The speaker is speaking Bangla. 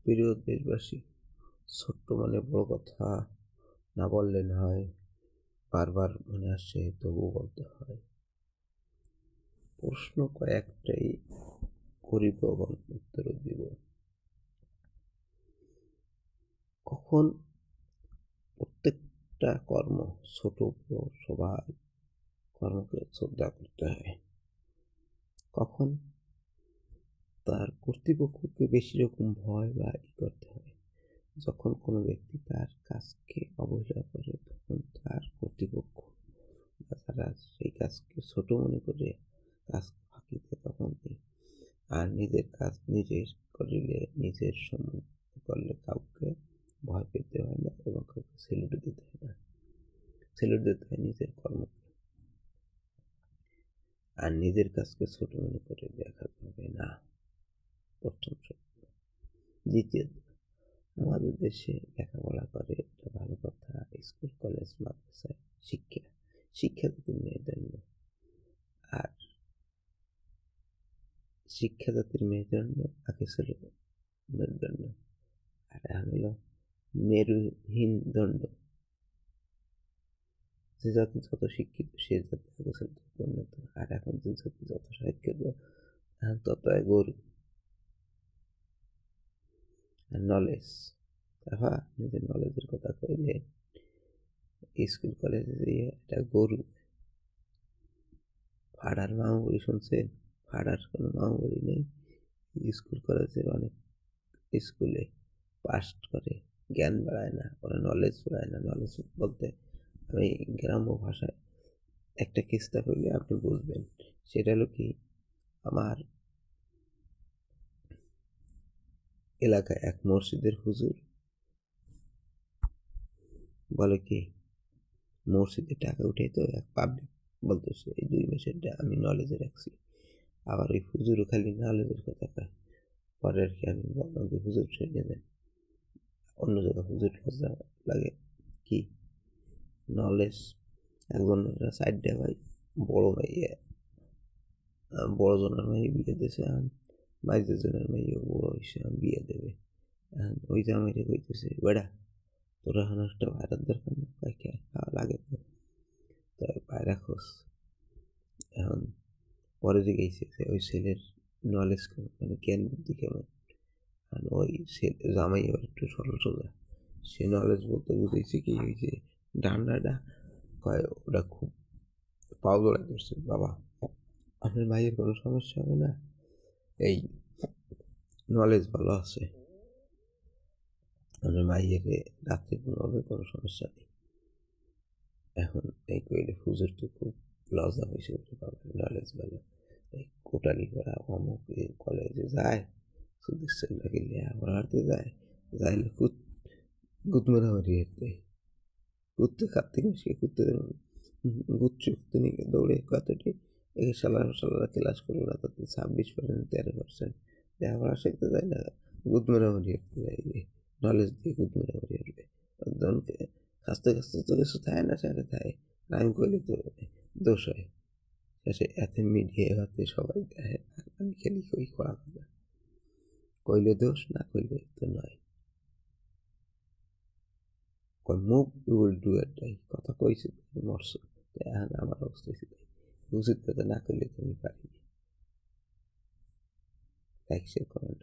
প্রিয় দেশবাসী, ছোট্ট মানে বড় কথা না বললে নয়, বারবার মনে আসছে তবুও বলতে হয়। প্রশ্ন কয়েকটাই করিব এবং উত্তরও দিব। কখন প্রত্যেকটা কর্ম, ছোট বড় সবাই কর্মকে শ্রদ্ধা করতে হয়? কখন তার কর্তৃপক্ষকে বেশি রকম ভয় বা করতে হয়? যখন কোনো ব্যক্তি তার কাজকে অবহেলা করে, তখন তার কর্তৃপক্ষ বা তারা সেই কাজকে ছোট মনে করে কাজ ফাঁকি দেয় তখনই। আর নিজের কাজ নিজের করিলে, নিজের সম্মুখে করলে কাউকে ভয় পেতে হয় না এবং কাউকে স্যালুট দিতে হয় না। স্যালুট দিতে হয় নিজের কর্মকে। আর নিজের কাজকে ছোট মনে করে দেখাতে হবে না, প্রথম সত্য। দ্বিতীয়ত, আমাদের দেশে লেখাপড়া করে, এটা ভালো কথা। স্কুল কলেজ মাদ্রাসায় শিক্ষা জাতির মেয়ের জন্য। আর শিক্ষা জাতির মেয়ের জন্য আগে ছিল মেরুদণ্ড, আর এখন হলো মেরুহীন দণ্ড। যে জাতি যত শিক্ষিত সে জাতি আগে ছিল তত উন্নত, আর এখন যে জাতি যত শিক্ষিত এখন তত গরু। আর নলেজ, তাহা নিজের নলেজের কথা কইলে স্কুল কলেজে দিয়ে এটা গরু। ফাড়ার মামুরি শুনছেন? ফাড়ার কোনো মামুরি নেই। স্কুল কলেজের অনেক স্কুলে পাস করে, জ্ঞান বাড়ায় না, ওরা নলেজ বাড়ায় না। নলেজ বলতে আমি গ্রাম্য ভাষায় একটা কিস্তা হইলে আপনি বুঝবেন। সেটা হলো কি, আমার এলাকায় এক মসজিদের হুজুর বলে কি, মসজিদে টাকা উঠে তো এক পাবলিক বলতেছে এই 2 মাসের আমি নলেজে রাখছি। আবার ওই হুজুরও খালি নলেজের কথা কয়। পরে আর কি আমি বললাম যে হুজুর শুনে দেন, অন্য জায়গায় হুজুর লজ্জা লাগে কি নলেজ। একজন সাইড দিয়ে ভাই বড় ভাই, বড় জনের ভাই বিয়ে দিয়েছে, এখন মাইজের জনের মেয়েও বড় হয়েছে, এখন বিয়ে দেবে। এখন ওই জামাইরে কইতেছে, বেড়া তোর এখন একটা ভাইরার দরকার না? কয় কে? লাগে তো, তাই ভাইরা খোঁজ। এখন পরে জিজ্ঞেসে যে ওই ছেলের নলেজ কেমন, মানে জ্ঞান বুদ্ধি কেমন। আর ওই জামাই এবার একটু সরল সোজা, সে নলেজ বলতে বুঝেছে কি, ওই যে ডান্ডাটা কয় ওটা খুব পাও দৌড়াই করছে। বাবা, আপনার ভাইয়ের কোনো সমস্যা হবে না, এই নলেজ ভালো আছে, আপনার ভাইয়ের রাত্রে ঘুমাবে, কোনো সমস্যা নেই। এখন এই কইলে হুজুর তো খুব লজ্জা হয়েছে, বাবা নলেজ ভালো, এই কোটালি করা অমুক কলেজে যায়, সুদের সেলটা গেলে আবার হারতে যায়, যাইলে গুদমারামারি হেঁটে কুত্তে খাতে সে কুত্তে গুচ্ছুক তিনি দৌড়ে কতটি এই সালারা ক্লাস করবো না, তাতে 26% 13% লেখাপড়া শিখতে যায় না, গুদমারামারি হেঁটতে যায়, নলেজ দিয়ে গুদমারামারি হেঁটবে একজনকে খাসতে খাসতে তো কিছু থাকে না, সেটা থাকে। আমি কইলে তো দোষ হয়, শেষে এত মিডিয়া হতে সবাই দেখে, আমি খেলি কই করা কথা, কইলে দোষ, না কইলে তো নয়। মুভ ইউ উইল ডু এটাই কথা কইছে, মরছো। এখন আমার অবস্থা হয়েছে তাই, উচিত কথা না করলে তুমি পারি। Like share comment